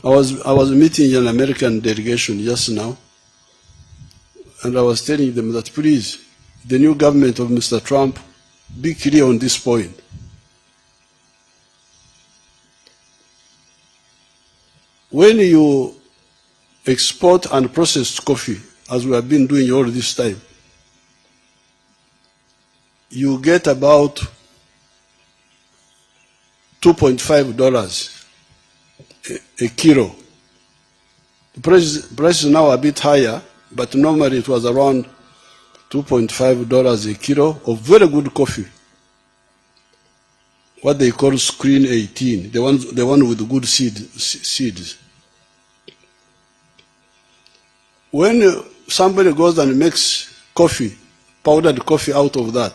I was meeting an American delegation just now, and I was telling them that please, the new government of Mr. Trump, be clear on this point. When you export and process coffee, as we have been doing all this time, you get about $2.5 a kilo. The price is now a bit higher, but normally it was around $2.5 a kilo of very good coffee. What they call screen 18, the one with good seeds. When somebody goes and makes coffee, powdered coffee out of that,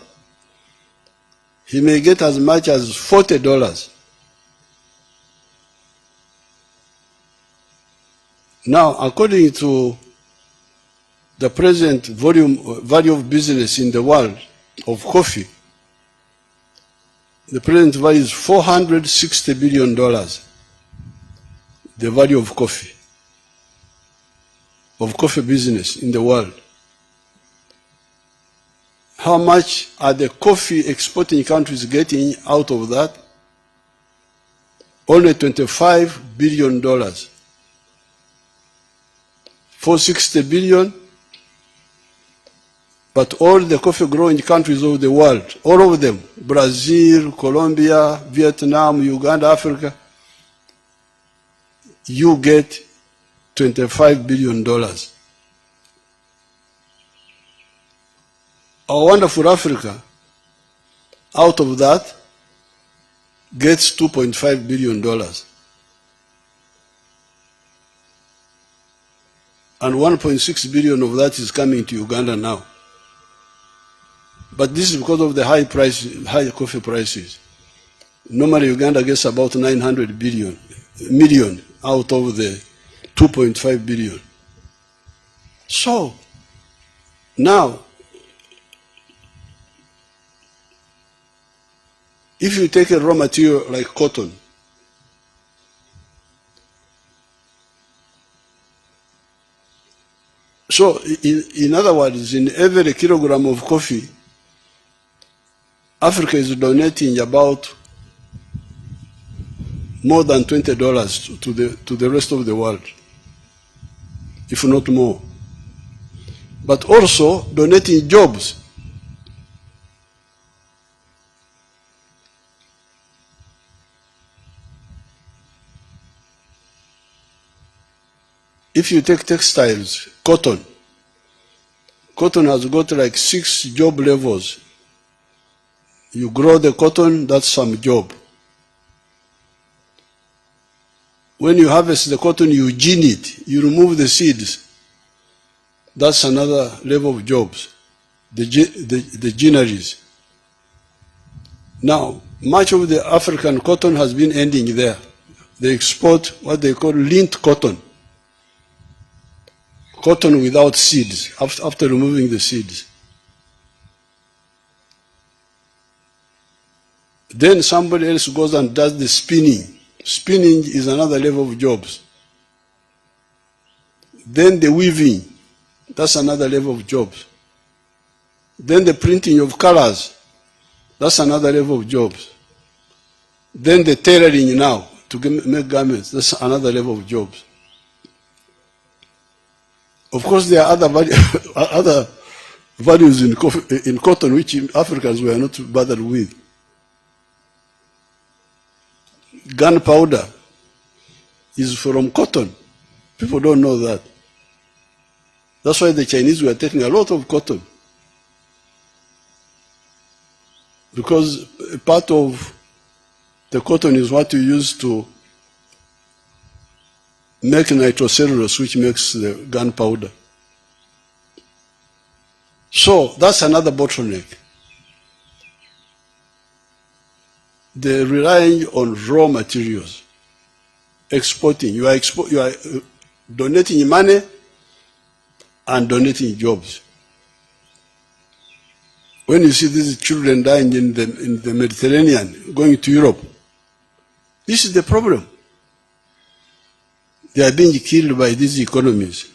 he may get as much as $40. Now, according to the present value of business in the world of coffee, the present value is $460 billion, the value of coffee business in the world. How much are the coffee exporting countries getting out of that? Only $25 billion. $460 billion, but all the coffee growing countries of the world, all of them, Brazil, Colombia, Vietnam, Uganda, Africa, you get $25 billion. Our wonderful Africa, out of that, gets $2.5 billion. And 1.6 billion of that is coming to Uganda now. But this is because of the high coffee prices. Normally Uganda gets about 900 million out of the 2.5 billion. So, now, if you take a raw material like cotton, so in other words, in every kilogram of coffee, Africa is donating about more than $20 to the rest of the world, if not more. But also donating jobs. If you take textiles, cotton has got like 6 job levels. You grow the cotton, that's some job. When you harvest the cotton, you gin it, you remove the seeds. That's another level of jobs, the ginneries. Now, much of the African cotton has been ending there. They export what they call lint cotton. Cotton without seeds, after removing the seeds. Then somebody else goes and does the spinning. Spinning is another level of jobs. Then the weaving, that's another level of jobs. Then the printing of colors, that's another level of jobs. Then the tailoring now, to make garments, that's another level of jobs. Of course, there are other values in cotton which Africans were not bothered with. Gunpowder is from cotton. People don't know that. That's why the Chinese were taking a lot of cotton. Because part of the cotton is what you use to make nitrocellulose, which makes the gunpowder. So that's another bottleneck. They're relying on raw materials, exporting. You are donating money and donating jobs. When you see these children dying in the Mediterranean, going to Europe, this is the problem. They are being killed by these economies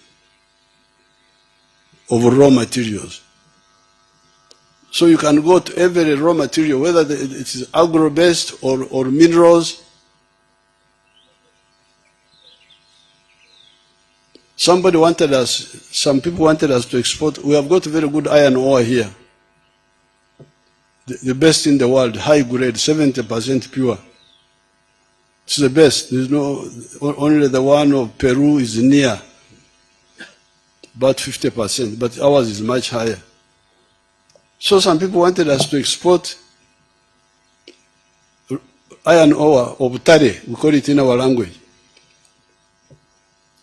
of raw materials. So you can go to every raw material, whether it is agro-based or minerals. Some people wanted us to export. We have got very good iron ore here. The best in the world, high grade, 70% pure. It's the best. There's no, only the one of Peru is near, about 50%, but ours is much higher. So some people wanted us to export iron ore, or butare, we call it in our language,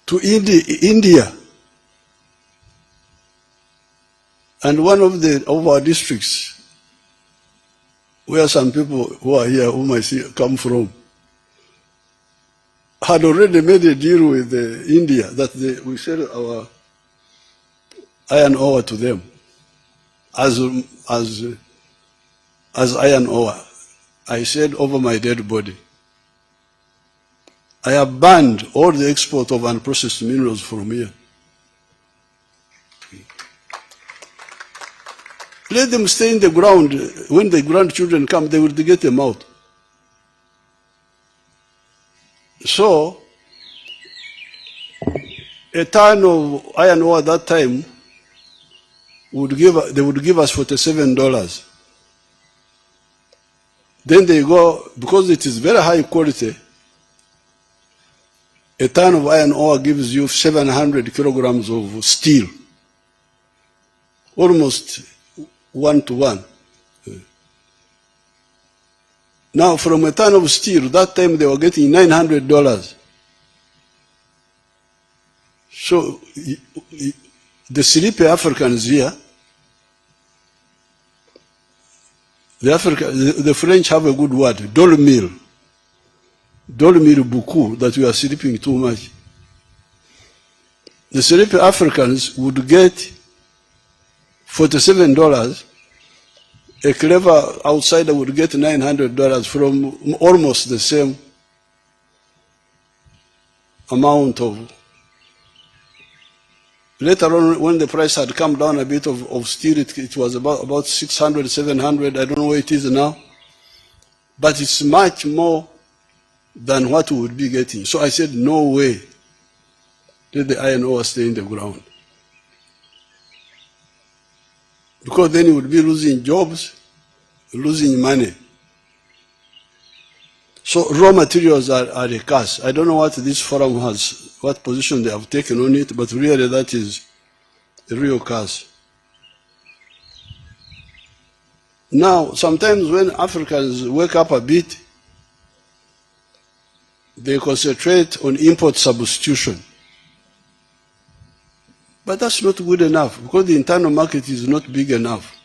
to India. And one of our districts, where some people who are here, whom I see come from, had already made a deal with India that we sell our iron ore to them as iron ore. I said over my dead body, I have banned all the export of unprocessed minerals from here. Let them stay in the ground. When the grandchildren come, they will get them out. So, a ton of iron ore at that time they would give us $47. Then they go, because it is very high quality, a ton of iron ore gives you 700 kilograms of steel, almost 1-to-1. Now, from a ton of steel, that time they were getting $900. So, the sleepy Africans here, the French have a good word, dormir beaucoup, that we are sleeping too much. The sleepy Africans would get $47. A clever outsider would get $900 from almost the same amount of. Later on, when the price had come down a bit of steel, it was about 600, 700, I don't know where it is now. But it's much more than what we would be getting. So I said, no way, let the iron ore stay in the ground. Because then you would be losing jobs, losing money. So raw materials are a curse. I don't know what this forum has, what position they have taken on it, but really that is a real curse. Now, sometimes when Africans wake up a bit, they concentrate on import substitution. But that's not good enough, because the internal market is not big enough.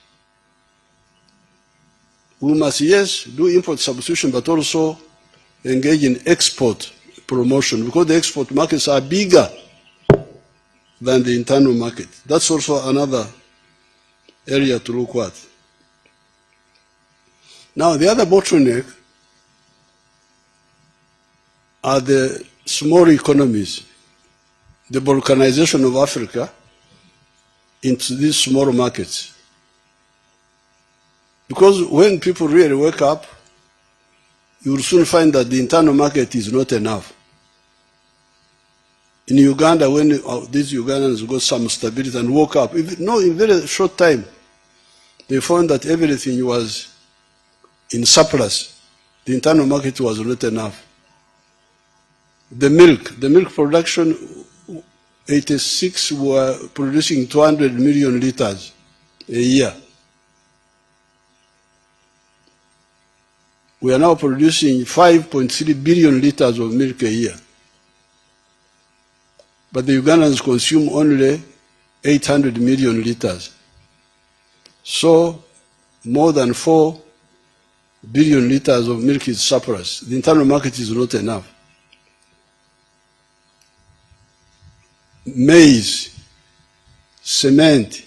We must, yes, do import substitution, but also engage in export promotion, because the export markets are bigger than the internal market. That's also another area to look at. Now, the other bottleneck are the small economies, the balkanization of Africa into these small markets. Because when people really wake up, you will soon find that the internal market is not enough. In Uganda, when these Ugandans got some stability and woke up, in very short time, they found that everything was in surplus. The internal market was not enough. The milk production, 86 were producing 200 million liters a year. We are now producing 5.3 billion liters of milk a year. But the Ugandans consume only 800 million liters. So more than 4 billion liters of milk is surplus. The internal market is not enough. Maize, cement,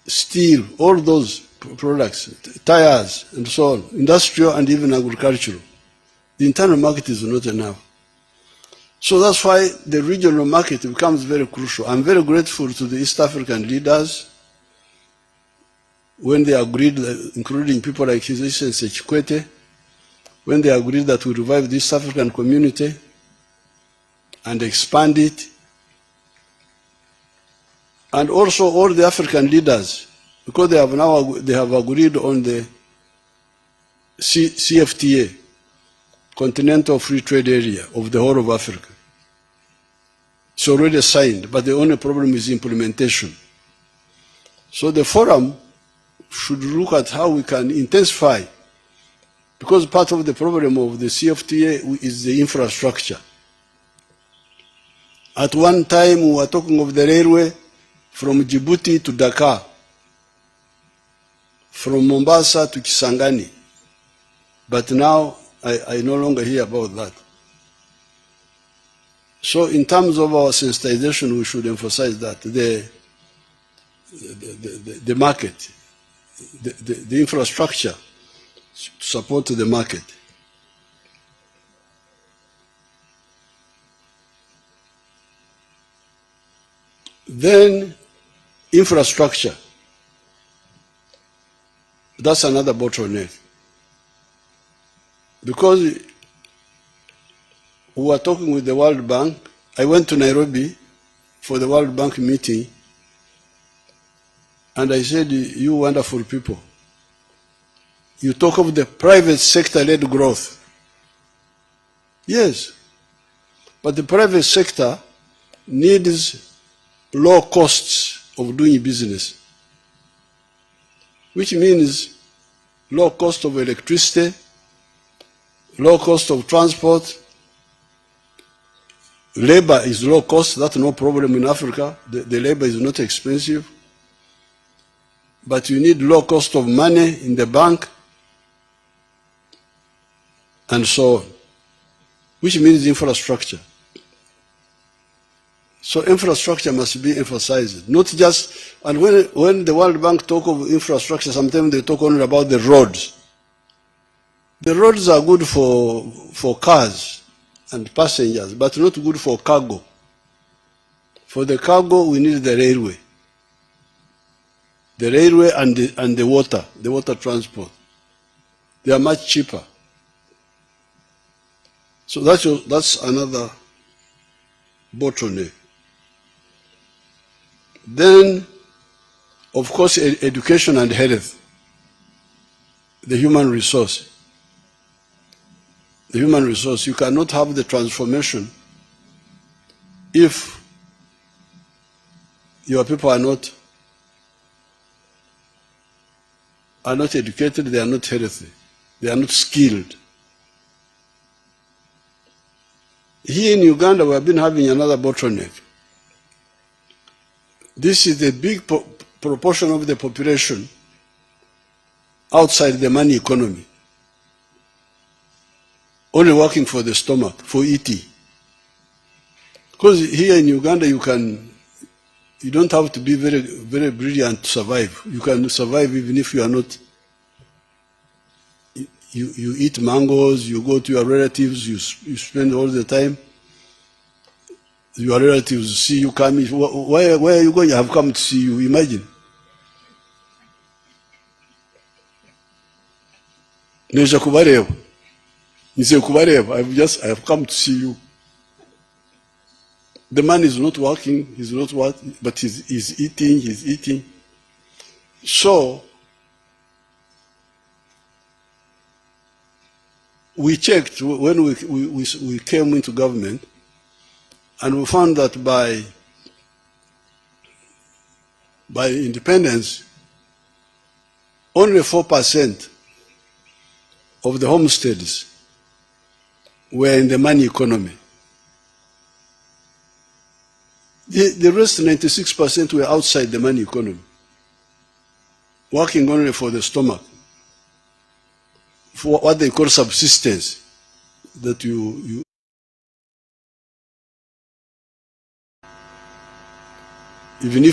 steel, all those products, tires and so on, industrial and even agricultural. The internal market is not enough. So that's why the regional market becomes very crucial. I'm very grateful to the East African leaders when they agreed, including people like His Excellency Chikwete, when they agreed that we revive the East African community and expand it. And also all the African leaders, because they have agreed on the CFTA, Continental Free Trade Area of the whole of Africa. It's already signed, but the only problem is implementation. So the forum should look at how we can intensify, because part of the problem of the CFTA is the infrastructure. At one time, we were talking of the railway from Djibouti to Dakar, from Mombasa to Kisangani. But now, I no longer hear about that. So in terms of our sensitization, we should emphasize that the market, the infrastructure to support the market. Then infrastructure, that's another bottleneck. Because we were talking with the World Bank. I went to Nairobi for the World Bank meeting, and I said, you wonderful people, you talk of the private sector-led growth. Yes, but the private sector needs low costs of doing business, which means low cost of electricity, low cost of transport. Labor is low cost, that's no problem in Africa. The labor is not expensive. But you need low cost of money in the bank, and so on, which means infrastructure. So infrastructure must be emphasized, not just, and when the World Bank talk of infrastructure, sometimes they talk only about the roads. The roads are good for cars and passengers, but not good for cargo. For the cargo, we need the railway. The railway and the water transport. They are much cheaper. So that's another bottleneck. Then, of course, education and health, the human resource. The human resource, you cannot have the transformation if your people are not educated, they are not healthy, they are not skilled. Here in Uganda, we have been having another bottleneck. This is a big proportion of the population outside the money economy, only working for the stomach, for eating. Because here in Uganda, you don't have to be very, very brilliant to survive. You can survive even if you are not, you eat mangoes, you go to your relatives, you spend all the time. Your relatives see you coming. Where are you going? I have come to see you. Imagine. I have come to see you. The man is not working, he's not working, but he's eating. So, we checked when we came into government, and we found that by independence, only 4% of the homesteads were in the money economy. The rest, 96%, were outside the money economy, working only for the stomach, for what they call subsistence, that you even